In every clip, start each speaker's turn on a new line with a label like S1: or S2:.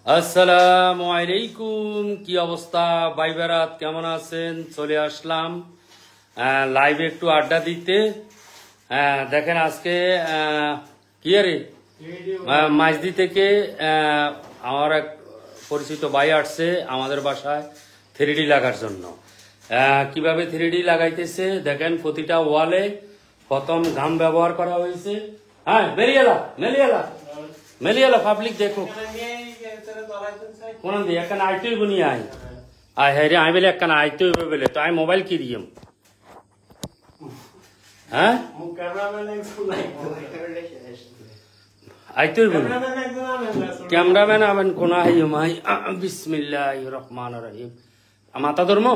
S1: আসসালামু আলাইকুম। কি অবস্থা ভাই বেরাত, কেমন আছেন? চলে আসলাম লাইভে একটু আড্ডা দিতে। দেখেন আজকে কি রে মাইজদি থেকে আমার এক পরিচিত ভাই আসছে আমাদের বাসায় 3D লাগার জন্য। কিভাবে 3D লাগাইতেছে দেখেন, প্রতিটা ওয়ালে প্রথম ঘাম ব্যবহার করা হয়েছে। হ্যাঁ, মেরিয়ালা মেলিয়ালা মেলিয়ালা পাবলিক দেখো কোন দিয়ে একখানা আইতেই বনি আয় আয় হ্যাঁ রে, আমি বলে একখানা আইতে হইবে বলে তো আমি মোবাইল কি দিম। হ্যাঁ আইতে হইব, ক্যামেরাম্যান আবেন কোন মাই। বিসমিল্লাহির রহমানির রহিম। মাথা ধর্ম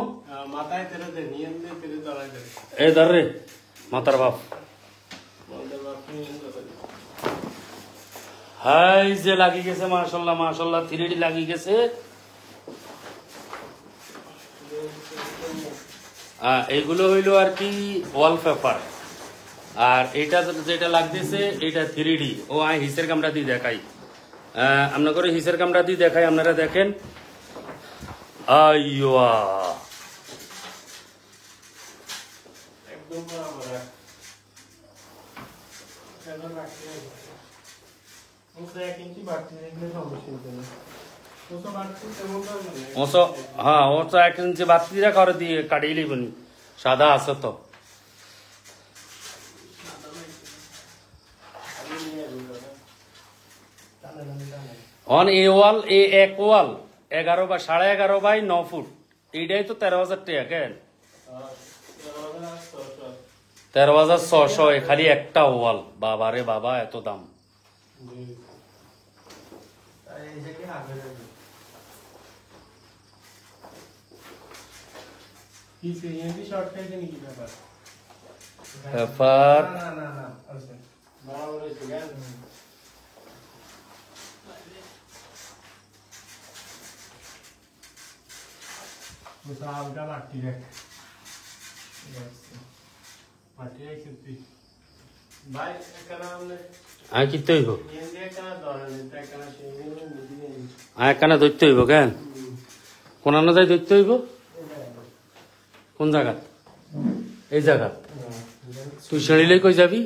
S1: এ ধর রে মাতার বাপ। হাই যে লাগি গেছে, মাশাল্লাহ মাশাল্লাহ 3D লাগি গেছে। এইগুলো হইলো আর কি ওয়ালপেপার, আর এটা যেটা লাগতেছে এটা 3D। ও আই হিসের কামড়া দিয়ে দেখাই, আপনাকে হিসের কামড়া দিয়ে দেখাই, আপনারা দেখেন। আইয়া হ্যাঁ ও তো 1 ইঞ্চি বাতিরা করে দিয়ে কাটিয়ে লিবনি, সাদা আছে তো। অন এ ওয়াল এ এক ওয়াল 11 বা 11.5 বাই 9 ফুট, এইটাই তো 13,000 টাকা। কেন 13,600 খালি একটা ওয়াল? বাবা রে বাবা, এত দাম। ব্যাপার কিনতে হইব, একখানা ধরতে হইব। কেন কোন যাই ধরতে হইব? কোন জায়গা? এই জায়গা তুই সিঁড়িলে কই যাবি?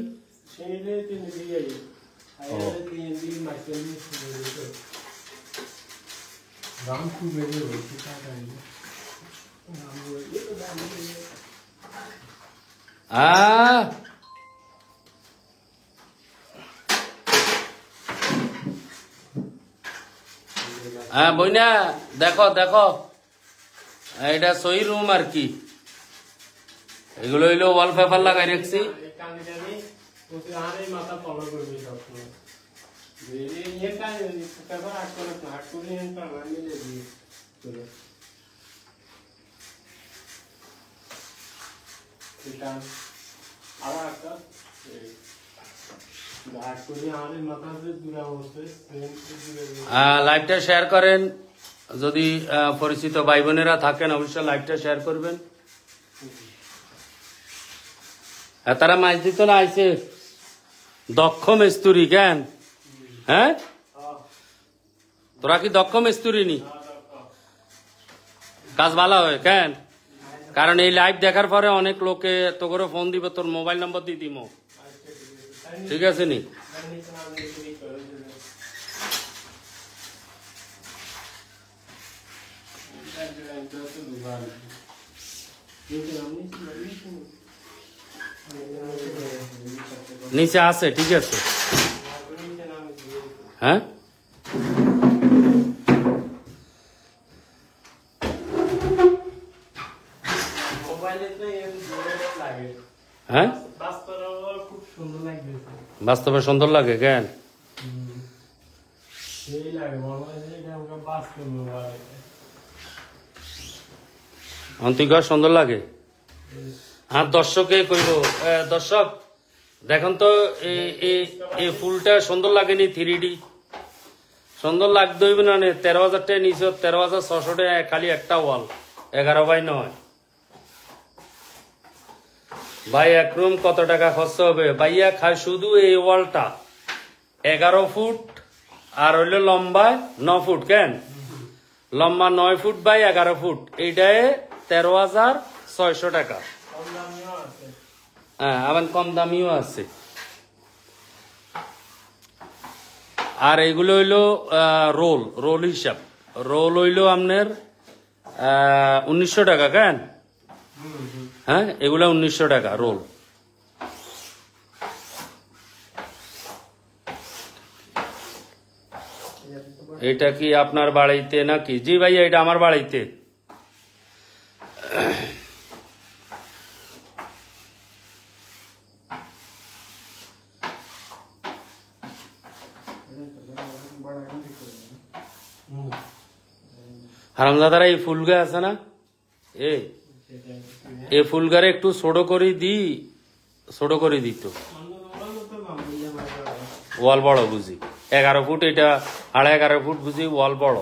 S1: হ্যাঁ বইনা দেখো দেখো, এটা সহি রুম আর কি। এগুলো হইলো ওয়ালপেপার লাগাই রাখছি। লাইভটা শেয়ার করেন, যদি পরিচিত ভাই বোনেরা থাকেন অবশ্যই লাইভটা শেয়ার করবেন। তারা মাছ দিত না আইছে দক্ষ মিস্ত্রি। কেন হ্যাঁ তোরা কি দক্ষ মিস্ত্রি নি? কাজ ভালো হয়। কেন কারণ এই লাইভ দেখার পরে অনেক লোকে তো করে ফোন দিব, তোর মোবাইল নম্বর দিয়ে দিব। ঠিক আছে নি? নিচে আছে, ঠিক আছে। হ্যাঁ হ্যাঁ বাস্তবে সুন্দর লাগে। কেন অন্তিকা সুন্দর লাগে? হ্যাঁ দর্শকে কইব, দর্শক দেখুন তো এই ফুলটা সুন্দর লাগেনি? 3D সুন্দর লাগতে হইবে না? 13,000 টাকা নিচে, 13,600 টাকা খালি একটা ওয়াল 11 বাই 9। ভাই এক রুম কত টাকা খরচ হবে? ভাইয়া খায় শুধু এই ওয়ালটা 11 ফুট আর হইলো লম্বায় 9 ফুট কেন লম্বা 9 ফুট বাই 11 ফুট এইটায় 13,600 টাকা। হ্যাঁ আবার কম দামিও আছে। আর এগুলো হইলো রোল রোল হিসাব, রোল হইলো আপনার 1900 টাকা কেন। হ্যাঁ এগুলা 1900 টাকা রোল। এটা কি আপনার বাড়িতে নাকি? জি ভাইয়া এটা আমার বাড়িতে। হারামজাদারা এই ফুলগা আছে না এই ফুলগারে একটু ছোট করে দিত ওয়াল বড় বুঝি 11 ফুট এটা 11.5 ফুট বুঝি ওয়াল বড়।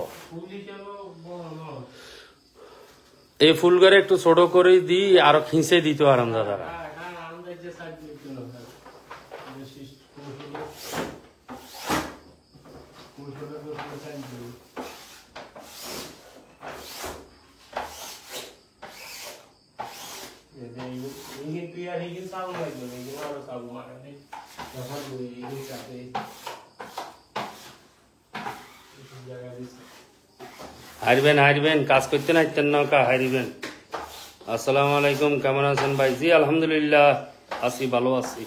S1: এই ফুলগারে একটু ছোট করে দি আরো খিঁচে দিত হারামজাদারা। হারবেন কাজ করতে না নৌকা হারবেন। আসসালামু আলাইকুম, কেমন আছেন ভাই? জি আলহামদুলিল্লাহ আছি, ভালো আছি।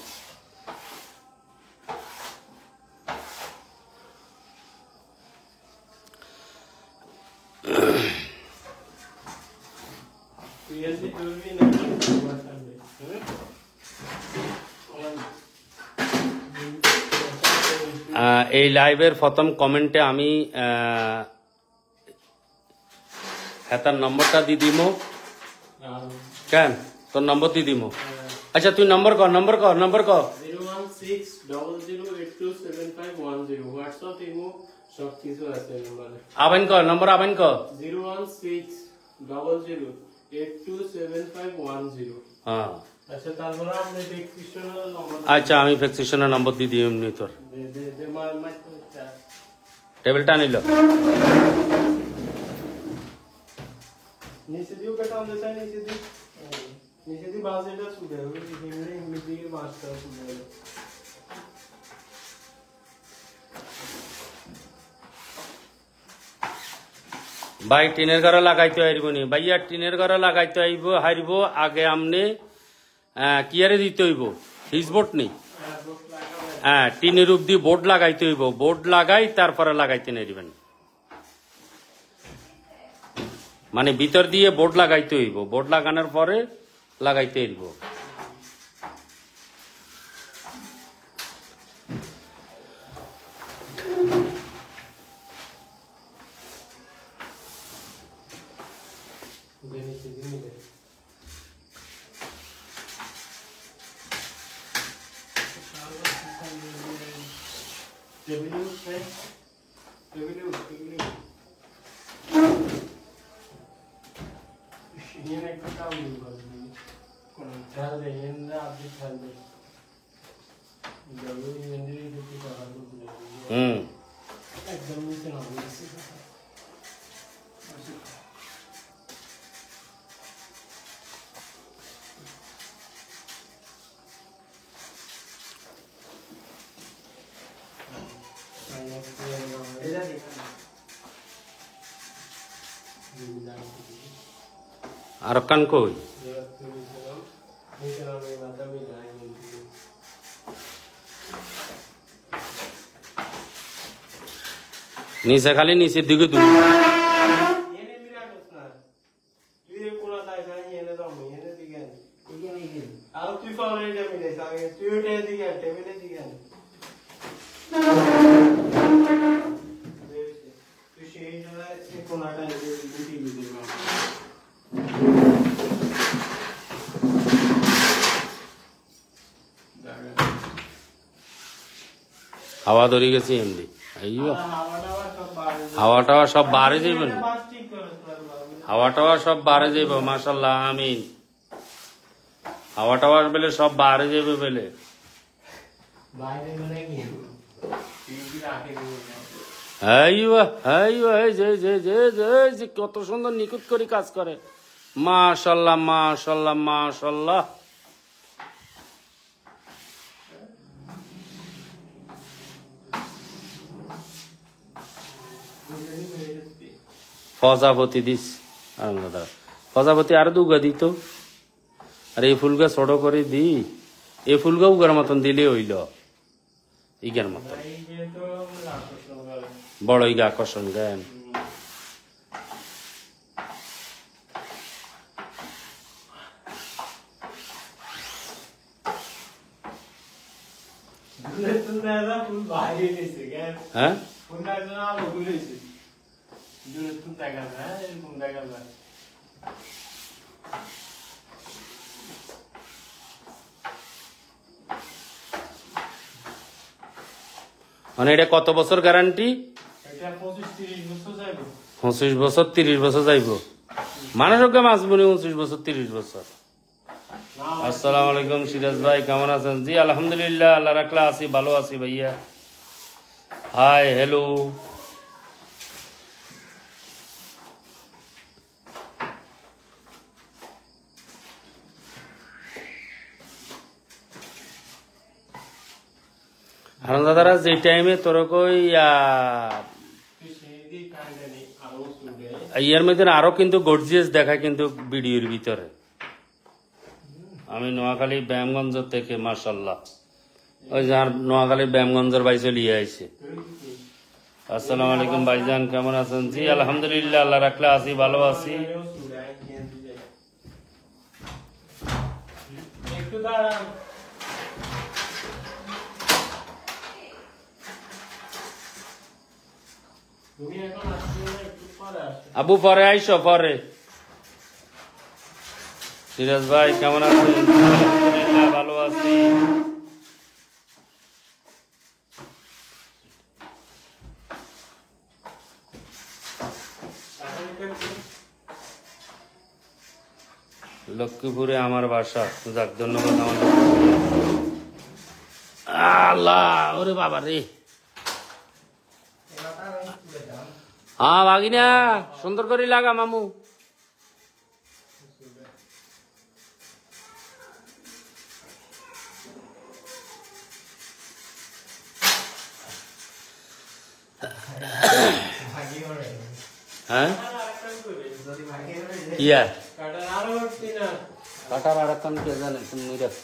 S1: এই লাইভের প্রথম কমেন্টে আমি তার নম্বরটা দিয়ে দিব কেন, তোর নম্বর দিয়ে দিব। আচ্ছা তুই নম্বর কর
S2: 01600827510 হোয়াটসঅ্যাপ ইমো সবকিছু আছে মোবাইলে।
S1: আবেন কর নম্বর
S2: 01600827510।
S1: হ্যাঁ
S2: আচ্ছা তারপর আপনি প্রেসক্রিপশনের নম্বর।
S1: আচ্ছা আমি প্রেসক্রিপশনের নম্বর দিয়ে দিই এমনি। তোর টেবিলটা নিল
S2: নিচে দিও কেটে আমাদের চাই নিচে দি বাজেটা সুদে হবে এমনি এমনি মাছটা সুদে হবে।
S1: ভাই টিনের ঘরে লাগাইতে হারব নি ভাইয়া, টিনের ঘরে লাগাইতে হারব আগে আমনে কিয়ারে দিতে হইব হিজবোর্ড নেই। হ্যাঁ টিনের অব্দি বোর্ড লাগাইতে হইব, বোর্ড লাগাই তারপরে লাগাইতে নারবেন, মানে ভিতর দিয়ে বোর্ড লাগাইতে হইব, বোর্ড লাগানোর পরে লাগাইতে হইব। আর কান কই নিচে খালি নিচের দিকে তুমি হাওয়া ধরে গেছে এমনি হাওয়া টাওয়া সব বাড়ে যাবেন, হাওয়া টাওয়া সব বাড়ে যাবে মাশাআল্লাহ আমিন। হাওয়া টাওয়া বেলে সব বাড়ে যাবে বেলে যে কত সুন্দর নিখুঁত করে কাজ করে। মাশাল্লাহ মাশাল্লাহ মাশাল্লাহ। প্রজাপতি দিস প্রজাপতি আর দুগা দিত। আর এই ফুলগা ছোট করে দি, এই ফুলগা উগার মতন দিলে হইল ইগার মতন বড় ইগা আকর্ষণ জ্ঞান। হ্যাঁ মানে এটা কত বছর গ্যারান্টি? 25 বছর 30 বছর যাইব মানুষকে মাছ বলি 25 বছর 30 বছর। আসসালামু আলাইকুম সিরাজ ভাই, কেমন আছেন? জি আলহামদুলিল্লাহ, আল্লাহ রাখলা আছি, ভালো আছি ভাইয়া। Hi hello. হারান দাদারা যে টাইমে তোর কই ইয়ার মধ্যে আরো কিন্তু গর্জিয়াস দেখা কিন্তু ভিডিওর ভিতরে। আমি নোয়াখালী ব্যায়ামগঞ্জ থেকে মাশাল্লাহ, ওই যার নোয়াখালী ব্যায়ামগঞ্জের ভাই চলিয়ে আইছে। আসসালামু আলাইকুম ভাইজান, কেমন আছেন? জি আলহামদুলিল্লাহ, আল্লাহ রাখলে আছি, ভালো আছি। আবু পরে আইসো পরে। সিরাজ ভাই কেমন আছেন? আলহামদুলিল্লাহ ভালো আছি। লক্ষ্মীপুরে আমার বাসা। যাক ধন্যবাদ আমাদের। আল্লাহ ওরে বাবা রে। হ্যাঁ ভাগিনা সুন্দর করে লাগা মামু। হ্যাঁ ইয়া কাটার আর এখন কে জানে, তুমি নিরাশ।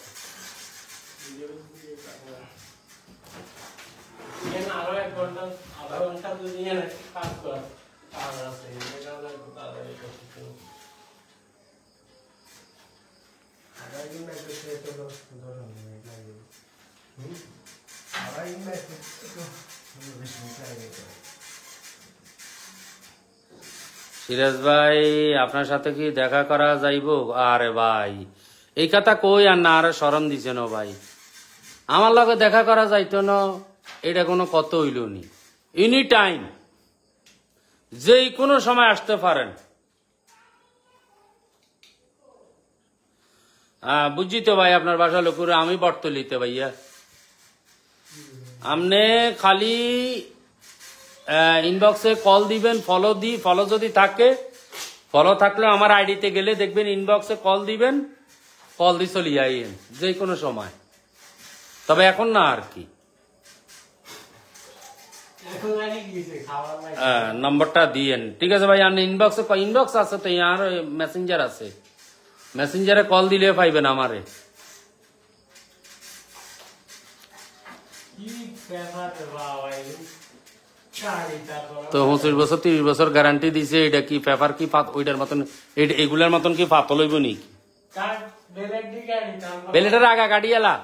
S1: সিরাজ ভাই আপনার সাথে কি দেখা করা যাইব? আরে ভাই এই কথা কই আর না, আরে শরম দিছে না ভাই, আমার লগে দেখা করা যাইতো না এটা কোনো কত হইল নি। এনি টাইম যে কোনো সময় আসতে পারেন। বুঝছি তো ভাই আপনার বাসা লোকুরে, আমি বটতলিতে ভাইয়া। আপনি খালি ইনবক্সে কল দিবেন, ফলো যদি থাকে, ফলো থাকলে আমার আইডিতে গেলে দেখবেন ইনবক্সে কল দিবেন, কল দিয়ে চলে আইন যে কোনো সময়। তবে এখন না আর কি, নম্বরটা দিয়েন, ঠিক আছে ভাই। আপনি ইনবক্স আছে তো, আর মেসেঞ্জার আছে, মেসেঞ্জারে কল দিলে পাইবেন আমারে। তো 25 বছর 30 বছর গ্যারান্টি দিছে, এটা কি পেপার কি ওইটার মতন, এগুলার মতন কি পাতল হইব নি? বেলেটার আগা গাড়ি এলা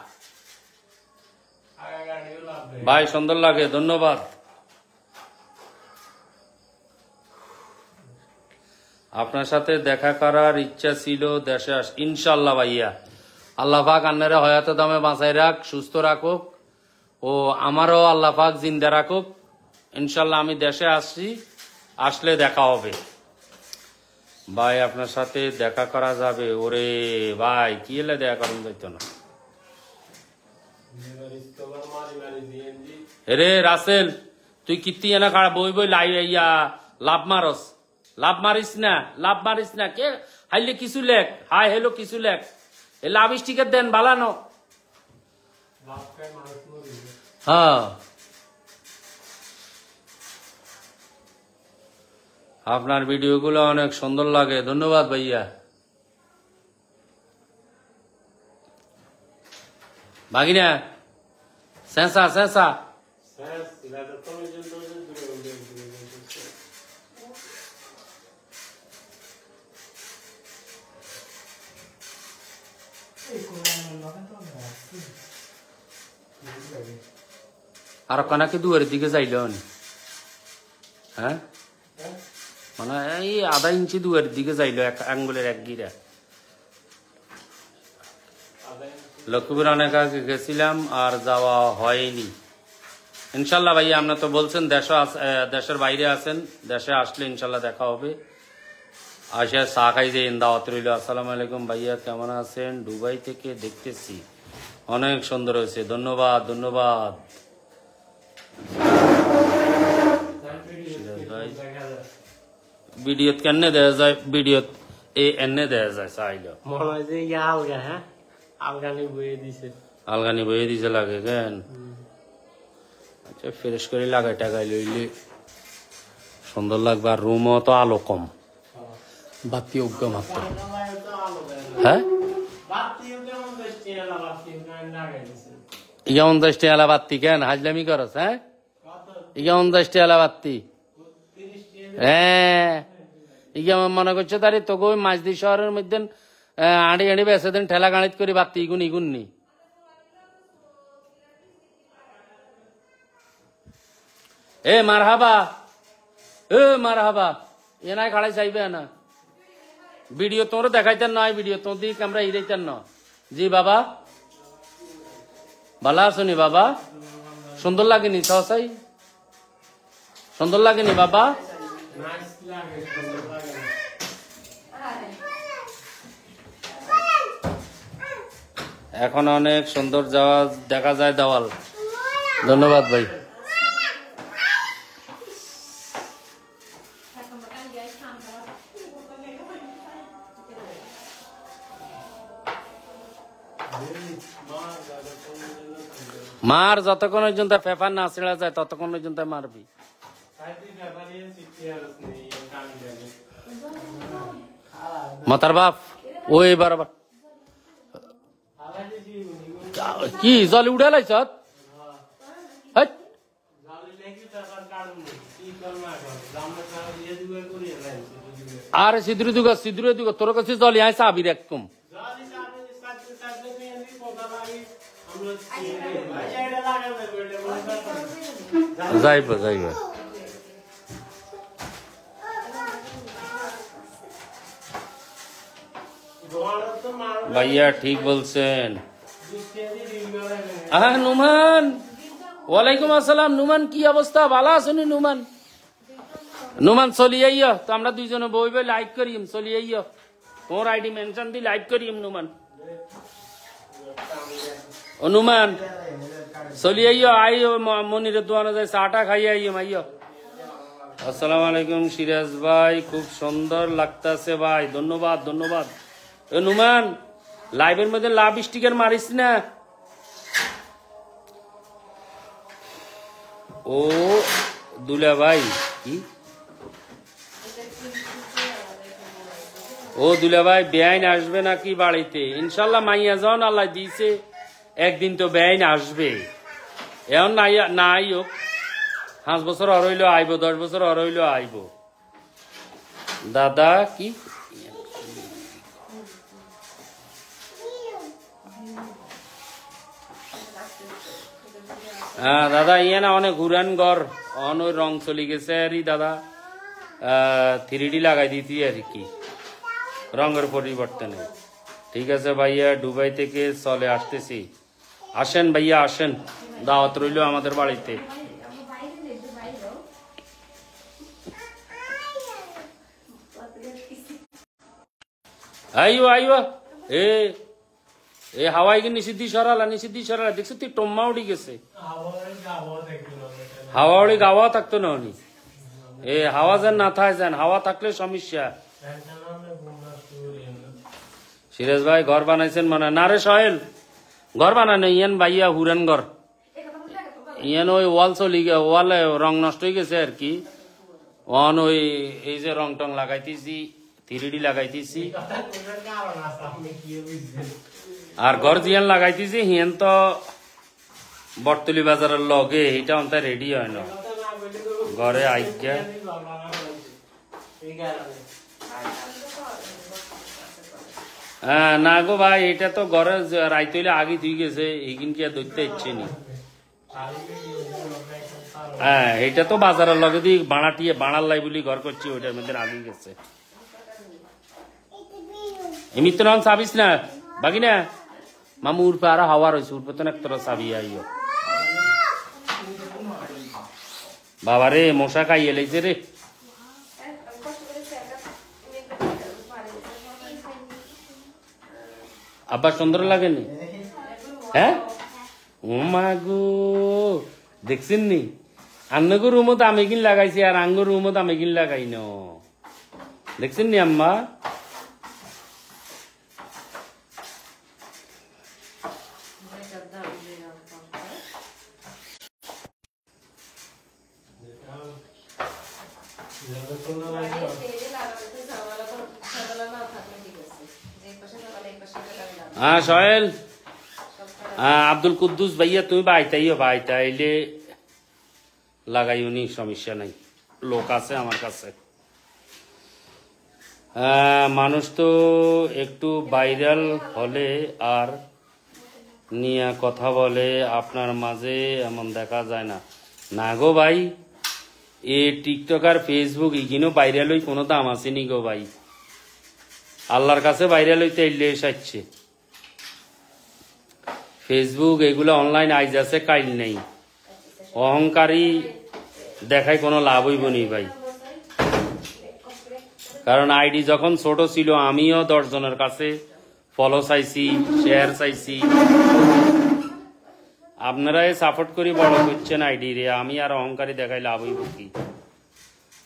S1: ভাই, সুন্দর লাগে, ধন্যবাদ। আপনার সাথে দেখা করার ইচ্ছা ছিল, দেশে ইনশাল্লাহ ভাইয়া। আল্লাহ পাক আন্নারে হয়াতে দামে বাঁচাই রাখ, সুস্থ রাখুক, ও আমারও আল্লাহ পাক জিন্দা রাখুক। ইনশাল্লাহ আমি দেশে আসছি, আসলে দেখা হবে ভাই, আপনার সাথে দেখা করা যাবে। ওরে ভাই কি এলে দেখা করেন যাইতো না রে রাসেল, তুই কীর্তি এনে খাড়া বই বই লাই ইয়া লাভ মারস, লাভ মারিস না, লাভ মারিস না। কে হাইলে কিছু লেখ, হাই হেলো কিছু লেখ, এ লাভ স্টিকার দেন বালানো। হ্যাঁ, আপনার ভিডিওগুলো অনেক সুন্দর লাগে, ধন্যবাদ ভাইয়া। ভাগিনা সেঁসা সেঁসা আর কানাকে দুয়ারের দিকে যাইল, হ্যাঁ মানে এই আধা ইঞ্চি দুয়ারের দিকে যাইল, এক আঙ্গুলের এক গিরা। লক্ষ্মীপুর অনেক আগে গেছিলাম আর যাওয়া হয়নি। ইনশাল্লাহ ভাইয়া, আপনার তো বলছেন দেশের বাইরে আছেন, দেশে আসলে ইনশাল্লাহ দেখা হবে। আসে চা খাই যে দাওয়াত রইল। আসসালামু আলাইকুম ভাইয়া, কেমন আছেন? দুবাই থেকে দেখতেছি, অনেক সুন্দর হয়েছে, ধন্যবাদ ধন্যবাদ। ভিডিওত কেনে দেওয়া যায়, ভিডিওত এই এনে দেওয়া যায় চাইল
S2: মনে হয় যে ইয়া আলগা, হ্যাঁ আলগানি বইয়ে দিছে,
S1: আলগানি বইয়ে দিছে লাগে কেন? আচ্ছা ফ্রেশ করে লাগাই টাকাই লইলে সুন্দর লাগবে। আর রুমও তো আলো কম, বাতি অজ্ঞ মাত্র। হ্যাঁ ইয়া 50 টাকা বাতি কেন হাজলামি করস? হ্যাঁ ইয়া 50 টাকা বাতি, হ্যাঁ ইয়া মনে করছে তারি তোকে ওই মাঝদি শহরের মধ্যে আড়ি আড়ি বেসে দেন ঠেলা গাড়িত করে বাতি ইগুন ইগুন নি। এ মারহাবা, এ মারহাবা, এ নাই খাড়াই চাইবে না। ভিডিও তোর দেখাইতেন নয়, ভিডিও তোর দিক আমরা ইরাইতেন না। জি বাবা ভালো আছনি বাবা? সুন্দর লাগেনি সহসাই? সুন্দর লাগেনি বাবা? এখন অনেক সুন্দর যাওয়া দেখা যায় দেওয়াল। ধন্যবাদ ভাই। মার যতক্ষণ পর্যন্ত পেপার না ছেড়া যায় ততক্ষণ পর্যন্ত মারবি। মাতার বাপ ওই বারবার কি জল উঠে লাইছ? আর সিদ্রু দুগ তোর কাছে জল আয় চাবি একদম যাইব যাইব। ভাইয়া ঠিক বলছেন। হ্যাঁ নুমান, ওয়ালাইকুম আসসালাম। নুমান কি অবস্থা, ভালো আছেন? নুমান নুমান চলি আইয় তো, আমরা দুইজনে বই বই লাইক করিম, চলি আইয় তোর আইডি মেনশন দি লাইক করিম। নুমান ও নুমান চলি আইয়, আইয় মনিরের দোয়ানো যায় চাটা খাই আইয় আইয়। আসসালামু আলাইকুম সিরাজ ভাই, খুব সুন্দর লাগতাছে ভাই, ধন্যবাদ ধন্যবাদ। ও নুমান লাইভের মধ্যে লাভ স্টিকার মারিস না। ও দুলা ভাই কি, ও দুলা ভাই বেআইন আসবে নাকি বাড়িতে? ইনশাল্লাহ মাইয়া যাও না, আল্লাহ দিয়েছে একদিন তো বেআইন আসবে। এখন না আইক, 5 বছর অরইল আইব, 10 বছর অরইল আইব। দাদা কি হ্যাঁ দাদা ইয়ে না অনেক ঘুরান ঘর, অন ওই রং চলে গেছে আর দাদা 3D লাগাই দিতি আর কি, রঙের পরিবর্তনে। ঠিক আছে ভাইয়া, দুবাই থেকে চলে আসতেছি, আসেন ভাইয়া আসেন, দাওয়াত রইল আমাদের বাড়িতে। আইও আইও এ হাওয়াই নিষিদ্ধি সরালা দেখছো তুই টম্মা উঠি গেছে। হাওয়া উড়ি হাওয়া থাকতো না উনি এ হাওয়া যেন না থাকে যেন হাওয়া থাকলে সমস্যা সিরাজ ভাই ঘর বানাইছেন মানে না রে সোহেল ঘর বানানো ইয়ান ভাইয়া হুরেন ঘর ইয়ান ওই ওয়াল চলি ওয়ালে রং নষ্ট হয়ে গেছে আর কি ওয়ান ওই এই যে রং টং লাগাইতেছি 3D লাগাইতেছি আর ঘর জিয়ান লাগাইতেছি হিয়ান তো বটতলি বাজারের লগে এটা অন্তা রেডি হয় না ঘরে আইকা না গো ভাই এটা তো ঘরে রাইতে হইলে আগে তুই গেছে এইখান কি আর ধরতে ইচ্ছে নি হ্যাঁ এটা তো বাজারের লগে দিয়ে বাড়ার লাই বলি ঘর করছি ওইটার মধ্যে আগে গেছে এমনি তো নাম চাবিস না বাকি না মামু উর্পে আরো হাওয়া রয়েছে উর্পে তো একটা চাবি আইও বাবা রে মশা খাইয়ে লেগেছে রে আব্বা সুন্দর লাগেনি হ্যাঁ ও মা গো দেখছেন নি আন্নগো রুমত আমি কিন লাগাইছি আর আঙ্গো রুমত আমি কিন লাগাই ন দেখছেন নি আম্মা হ্যাঁ সোহেল আব্দুল কুদ্দুস ভাইয়া তুমি বাইতাইও বাইতাইলে লাগাইও নি সমস্যা নাই লোক আছে আমার কাছে মানুষ তো একটু ভাইরাল হলে আর নিয়ে কথা বলে আপনার মাঝে এমন দেখা যায় না না গো ভাই এ টিকটক আর ফেসবুক এগিনো ভাইরাল হই কোনো দাম আসেনি গো ভাই আল্লাহর কাছে ভাইরাল হইতে এলে এসেছে ফেসবুক এগুলো অনলাইন আইজ আছে কাইল নেই অহংকারী দেখায় কোনো লাভ হইব নি ভাই কারণ আইডি যখন ছোট ছিল আমিও 10 জনের কাছে ফলো চাইছি শেয়ার চাইছি আপনারাই সাপোর্ট করি বড় করছেন আইডি রে আমি আর অহংকারী দেখাই লাভ হইব কি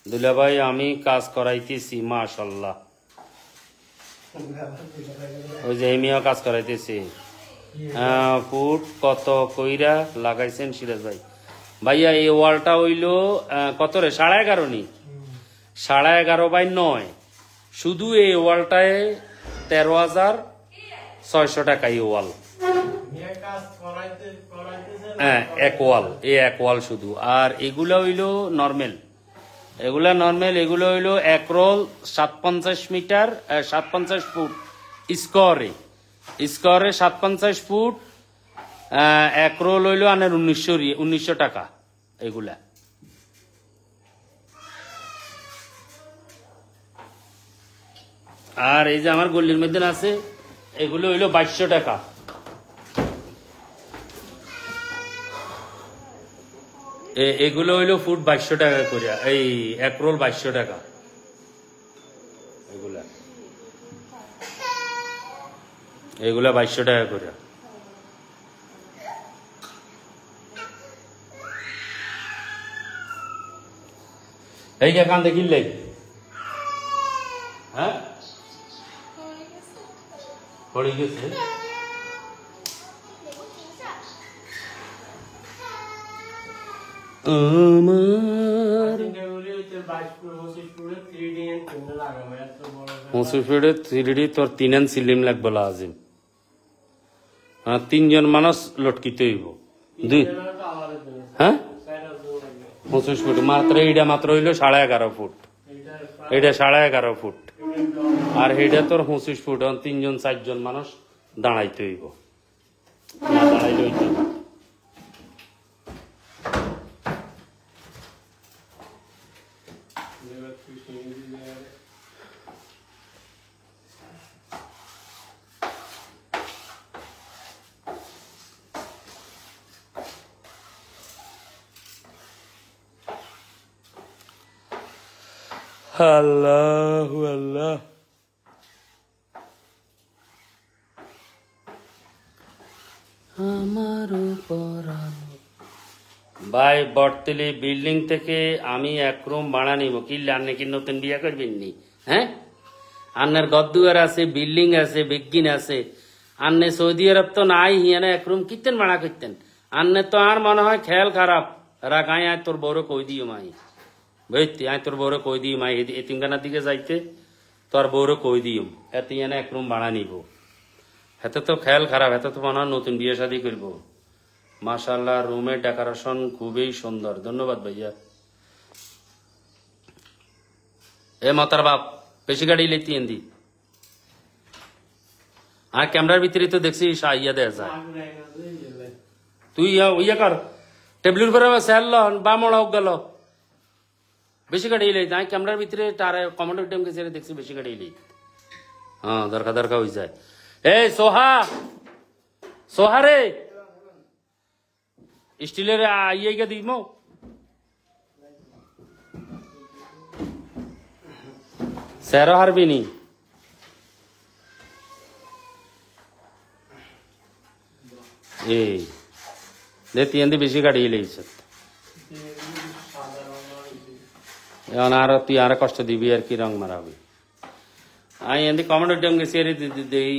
S1: দুলা ভাই আমি কাজ করাইতেছি মাশাআল্লাহ ওই যে এমিও কাজ করাইতেছি ফুট কত কইরা লাগাইছেন সিরাজ ভাই ভাইয়া এই ওয়ালটা হইল কত রে 11.5 নি 11.5/9 শুধু এই ওয়ালটায় 13,600 টাকা এই ওয়াল হ্যাঁ এক ওয়াল শুধু আর এগুলা হইল নর্মাল এগুলো হইল এক রোল 57 মিটার 57 ফুট স্কোয়ারে 57 ফুট এক রোল হইল আনের 1900 টাকা এগুলা আর এই যে আমার গল্লির মধ্যে আছে এগুলো হইল 2200 টাকা এগুলো হইল ফুট 2200 টাকা করে এই এক রোল 2200 টাকা এগুলা 2200 টাকা করে এই যে কান দেখিলে হ্যাঁ পড়ে গেছে আমার 3D তোর 3 সিলিম লাগবে আজিম 3 জন মানুষ লটকিতে হইব হ্যাঁ 25 ফুট মাত্র এইটা মাত্র হইল 11.5 ফুট এটা 11.5 ফুট আর এইটা তোর 25 ফুট 3 জন 4 জন মানুষ দাঁড়াইতে হইব না দাঁড়াইলে হইতে আল্লাহু আল্লাহ আমার পরাণ ভাই বটতলি বিল্ডিং থেকে আমি এক রুম ভাড়া নিব, কি আন্নে কি নতুন বিয়া করবেন নি? হ্যাঁ, আন্নের গদ্দুয়ার আছে, বিল্ডিং আছে, বিজ্ঞান আছে। আন্নে সৌদি আরব তো নাই, হিয়ানে এক রুম কিতেন ভাড়া করতেন? আন্নে তো আর মনে হয় খেয়াল খারাপ রাখ। আয় তোর বউরে কই দিও মাই, বুঝতি? আয় তোর বউরে কই দিও মাই, এতিমখানার দিকে যাইতে তোর বউরে কই দিও এত ইয়ানে এক রুম ভাড়া নিব। এতে তো খেয়াল খারাপ, এত তো মনে হয় নতুন বিয়ে শাদী করবো। মাশাআল্লাহ, রুমের ডেকোরেশন খুবই সুন্দর। ধন্যবাদ ভাইয়া। এ মাতার বাপ, বেশি গাড়ি লেতি এন্দি আর ক্যামেরার ভিতরে তো দেখছি ইয়া দেয়া যায়। তুই ইয়া কর, টেবিলের উপরে স্যাল বা মড়া গেল, বেশি গাড়ি লেই। আমি ক্যামেরার ভিতরে তার কমেন্ট টাইম গেছে, দেখছি বেশি গাড়ি লেই। হ্যাঁ, দরকার দরকার হয়ে যায়। এই সোহা, সোহা রে, স্টিলের ইয়ে দিব স্যারও হারবি নি। এই দেখি বেশি গাড়ি লেগেছে, এখন আর তুই আর কষ্ট দিবি আর কি রং মারাবি। আমি এমনি কমেন্ট টাইম গেছি দেই।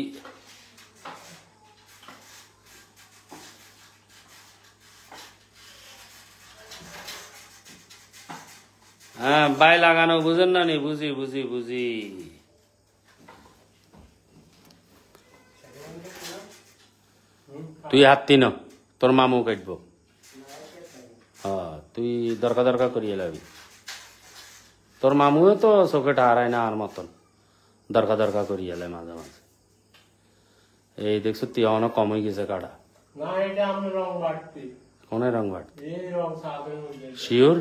S1: হ্যাঁ, বাই লাগানো বুঝেন না নি? বুঝি বুঝি বুঝি। তুই হাততি ন, তোর মামু কাটবো। হ্যাঁ, তুই দরকার দরকার করিয়ে লাবি। তোর মামুও তো চোখে হারায় না আর মতন, দরকার দরকার করিয়ে এলে মাঝে মাঝে। এই দেখছো তুই অনেক কম হয়ে গেছে কাটা। কোন রং বাড়তি? শিওর?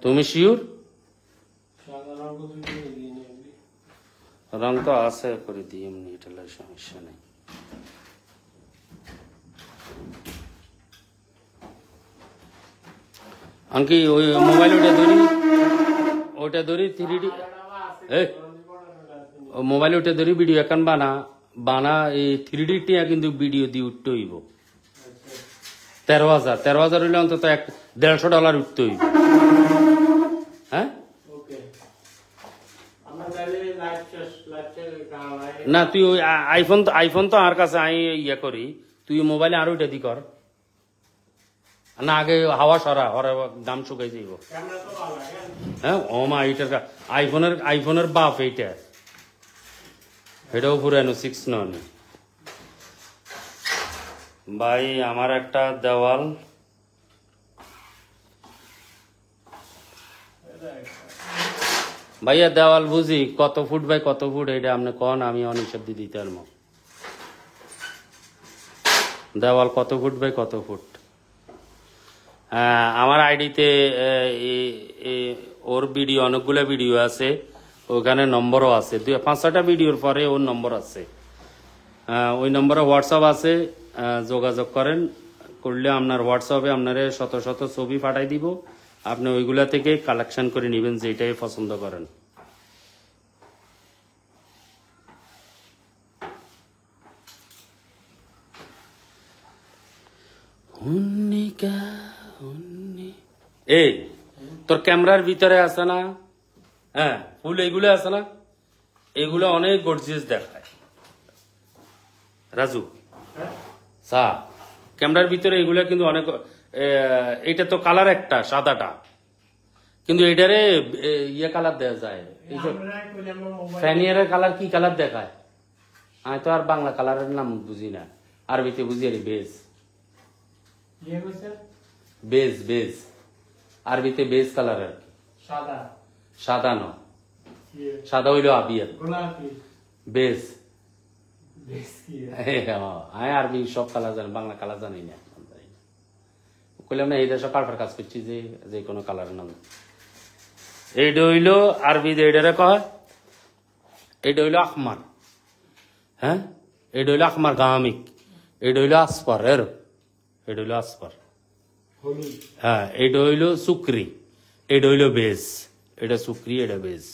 S1: তুমি শিওর? রং তো আছে, করে দিই এমনি, এটা সমস্যা নেই। আঙ্কি ওই মোবাইল ওটা ধরি 3D মোবাইল ওটা ধরি ভিডিও এখন বানা এই 3D টিয়া কিন্তু ভিডিও দিয়ে উঠতে হইব। 13,000 হইলে অন্তত $150 উঠতে হইব। হ্যাঁ, না তুই ওই আইফোন তো আমার কাছে আমি ইয়ে করি, তুই মোবাইলে আরো ওইটা দি কর না, আগে হাওয়া সরা হরে দাম শুকাই যাইব। হ্যাঁ, ও মা, এইটার আইফোনের বাপ এইটা, এটাও পুরানো 6 নন। ভাই আমার একটা দেওয়াল, ভাইয়া দেওয়াল বুঝি কত ফুট বাই কত ফুট, এটা আপনি কন, আমি অনেক হিসাব দিয়ে দিতে পারবো। দেওয়াল কত ফুট বাই কত ফুট? আমার আইডিতে ওর ভিডিও, অনেকগুলো ভিডিও আছে, ওখানে নম্বরও আছে, 5-6টা ভিডিওর পরে ওর নম্বর আছে। ওই নম্বরে হোয়াটসঅ্যাপ আছে, যোগাযোগ করেন, করলে আপনার হোয়াটসঅ্যাপে আপনারা শত শত ছবি পাঠাই দিব, আপনি ওইগুলা থেকে কালেকশন করে নেবেন যেটাই পছন্দ করেন। এই তোর ক্যামেরার ভিতরে আছে না, হ্যাঁ, ফুল এইগুলো আছে না, এগুলো অনেক গর্জিয়াস দেখায় রাজু। ক্যামেরার ভিতরে এগুলা কিন্তু অনেক, এটা তো কালার একটা সাদাটা, কিন্তু এটারে ইয়ে কালার দেওয়া যায়। ফ্যানিয়ারের কালার কি কালার দেখায়? আমি তো আর বাংলা কালারের নাম বুঝি না, আরবিতে বুঝি আর বেজ, বেজ বেজ, আরবিতে বেজ কালার আর কি। সাদা ন, সাদা হইল আবিয়ার, বেজ। হ্যাঁ, আরবি সব কালার জানি, বাংলা কালার জানি না। কইলাম না, এই দেশে কার্পের কাজ করছি, যে কোনো কালারের নাম। এইটা হইল আরবি, এইটারে কয়, এইটা হইল আহমার। হ্যাঁ, এটা হইল আহমার গামিক, এটা হইল আসপার, এটা হইল আসপার। হ্যাঁ, এটা হইল সুক্রি, এটা হইল বেজ, এটা সুক্রি, এটা বেজ।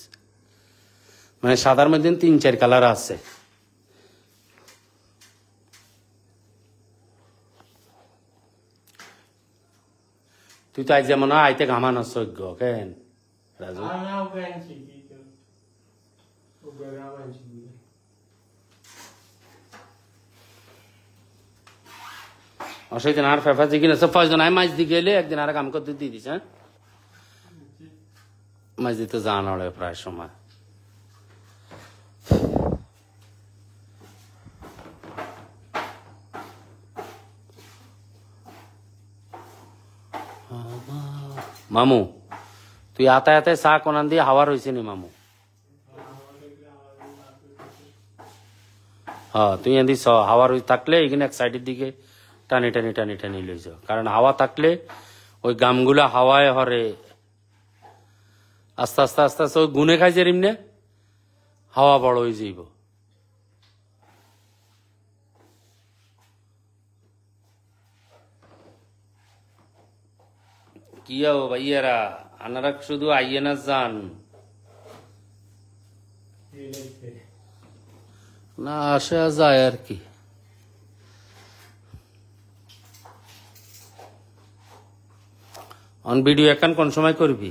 S1: মানে সাদার মধ্যে 3-4 কালার আছে। তুই তো আজ যেমন আইতে ঘামানো সৈক্য কেন রাজু
S2: আর না ওকে আনছি কি তো ওকে আনছি
S1: অসুবিধা আর ফেফা দিকে না ফার্স্ট দিন আমি মাছ দিয়ে গেলে একদিন আর কাম করতে দিয়ে দিস হ্যাঁ মাছ দিতে জানা প্রায় সময় মামু তুই আতায়াতে চা কোনান দিয়ে হাওয়া রয়েছে নি মামু হ্যাঁ তুই এদি হাওয়া রয়ে থাকলে এখানে এক সাইডের দিকে টানি টানি টানি টানি লই যাও কারণ হাওয়া থাকলে ওই গামগুলা হাওয়ায় হরে আস্তে আস্তে আস্তে আস্তে ওই গুনে খাইছে এমনি হাওয়া বড় হয়ে যাইব কি ভাইয়ারা আনারা শুধু আইয়ে না যান না আসা যায় আর কি অন ভিডিও এখন কোন সময় করবি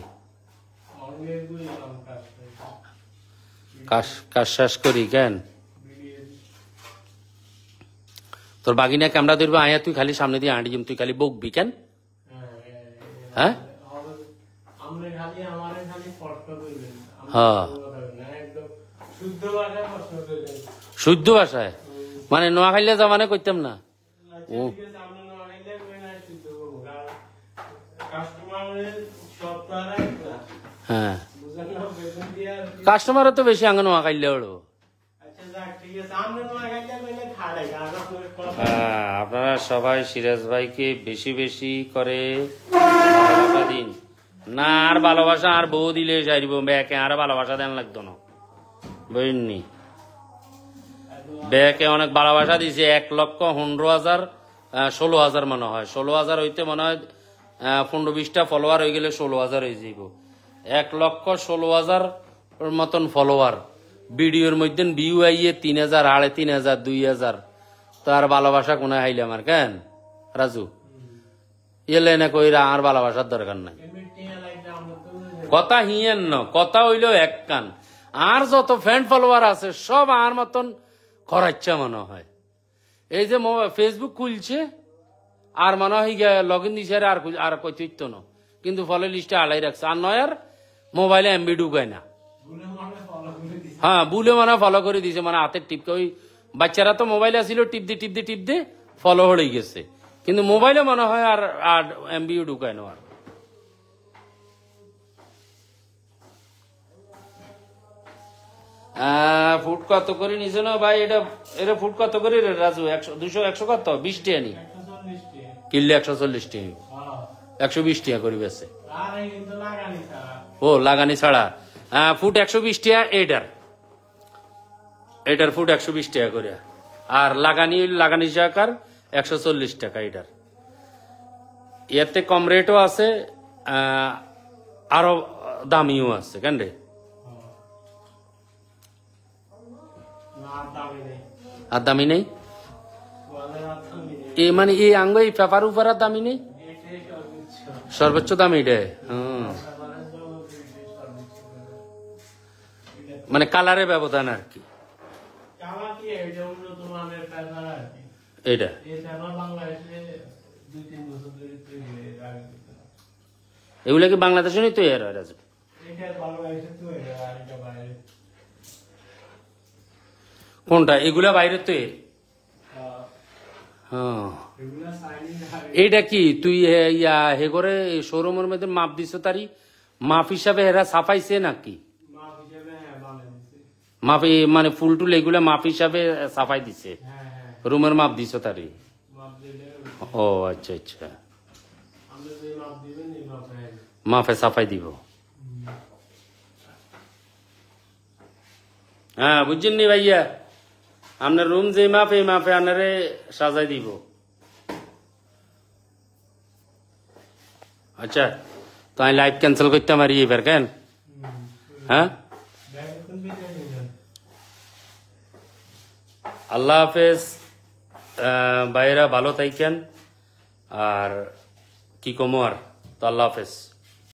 S1: কাজ শেষ করি কেন তোর বাগিনা ক্যামেরা ধরবো আয়া তুই খালি সামনে দিয়ে হাঁটি তুই খালি বকবি কেন হ্যাঁ হ্যাঁ শুদ্ধ ভাষায় মানে নোয়া খাইলে জামানে করতাম না ও হ্যাঁ কাস্টমারও তো বেশি আঙ্গ নোয়া খাইলে ওড়ো আপনারা সবাই সিরাজ ভাইকে বেশি বেশি করে ভালোবাসা দিন না আর ভালোবাসা আর বউ দিলে সারিব ব্যাকে আর ভালোবাসা দেন লাগতো না বুঝলি ব্যাকে অনেক ভালোবাসা দিছে 1,15,16,000 মনে হয় 16,000 হইতে মনে হয় 15-20টা ফলোয়ার হয়ে গেলে 16,000 হয়ে যাইব 1,16,000 মতন ফলোয়ার ভিডিওর মধ্যে ভিউ আইয়ে 3,000 3,500 2,000 তো আর ভালোবাসা কোনায় হাইলে আমার কেন রাজু এলে না কইরা আর ভালোবাসার দরকার নাই কথা হিয়েন ন কথা হইলেও এক কান আর যত ফ্রেন্ড ফলোয়ার আছে সব আর মতন খরাচ্ছা মনে হয় এই যে ফেসবুক খুলছে আর মনে হয় লগ ইন দিছে আর কইত না কিন্তু ফলো লিস্টে আলাই রাখছে আর নয় আর মোবাইলে এমবি ঢুকায় না হ্যাঁ বুলে মানে ফলো করে দিছে মানে হাতের টিপকে ওই বাচ্চারা তো মোবাইলে আসিল টিপ দিয়ে ফলো হয়ে গেছে কিন্তু মোবাইলে মনে হয় আর এমবিও ঢুকায় না আর ফুট কত করে নিছে না ভাই এটা ফুট কত করে রাজু 100 200 100 কত 20 টাকা নি কিনলে 140 টাকা 120 টাকা করে বেছে ও লাগানি ছাড়া ফুট 120 টাকা এটার ফুট 120 টাকা করে আর লাগানি সহকার 140 টাকা এটার এতে কম রেটও আছে আরো দামিও আছে কেন রে আর দামি নেই এ মানে এই আঙ্গ এই পেপার উপর আর দামি নেই সর্বোচ্চ দাম এটা মানে কালারের ব্যবধান আর কি এটা এগুলা কি বাংলাদেশে নেই তৈরি হয় রাজু কোনটা এগুলা বাইরে তৈরি এইটা কি তুই হে করে শোরুমের মধ্যে মাপ দিছ তারি মাপ হিসাবে এরা ছাপাইছে নাকি মাপ মানে ফুল টুল এগুলা মাপ হিসাবে ছাপাই দিছে রুমের মাপ দিছ তারি ও আচ্ছা আচ্ছা মাপে ছাপাই দিব হ্যাঁ বুঝছেন নি ভাইয়া আপনার রুম যে মাপ এই মাপে আপনারে সাজাই দিব আচ্ছা তো আমি লাইভ ক্যান্সেল করতে পারি এবার কেন হ্যাঁ আল্লাহ হাফেজ ভাইরা ভালো থাকেন আর কি কমো আর তো আল্লাহ হাফেজ।